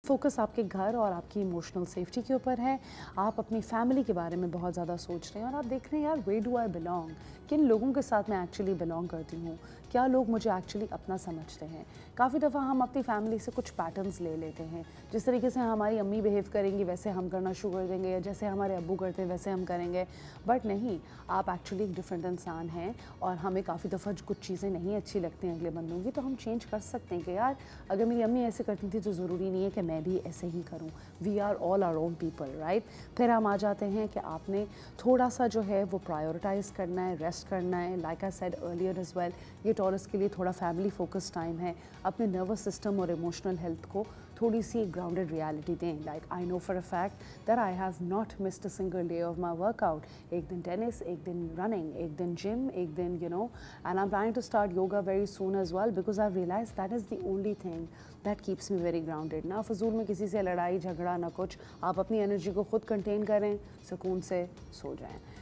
Focus आपके घर और आपकी इमोशनल सेफ्टी के ऊपर है। आप अपनी फैमिली के बारे में बहुत ज़्यादा सोच रहे हैं और आप देख रहे हैं यार वे डू आई बिलोंग, किन लोगों के साथ मैं एक्चुअली बिलोंग करती हूँ, क्या लोग मुझे एक्चुअली अपना समझते हैं। काफ़ी दफ़ा हम अपनी फैमिली से कुछ पैटर्न्स ले लेते हैं, जिस तरीके से हमारी अम्मी बिहेव करेंगी वैसे हम करना शुरू कर देंगे, या जैसे हमारे अब्बू करते हैं वैसे हम करेंगे। बट नहीं, आप एक्चुअली एक डिफरेंट इंसान हैं और हमें काफ़ी दफ़ा कुछ चीज़ें नहीं अच्छी लगती हैं अगले बंदों की, तो हम चेंज कर सकते हैं कि यार अगर मेरी अम्मी ऐसे करती थी तो ज़रूरी नहीं है कि मैं भी ऐसे ही करूँ। We are all our own people, right. फिर हम आ जाते हैं कि आपने थोड़ा सा जो है वो प्रायोरिटाइज़ करना है, रेस्ट करना है। Like I said earlier as well, ये टॉरस के लिए थोड़ा फैमिली फोकस टाइम है। अपने नर्वस सिस्टम और इमोशनल हेल्थ को थोड़ी सी ग्राउंडेड रियलिटी दें। Like I know for a fact that I have not missed a single day of my workout. एक दिन टेनिस, एक दिन रनिंग, एक दिन जिम, एक दिन and I am trying to start yoga very soon as well, because I realise that is the only thing that keeps me very grounded. ना फजूल में किसी से लड़ाई झगड़ा, ना कुछ। आप अपनी एनर्जी को खुद कंटेन करें, सुकून से सो जाएं।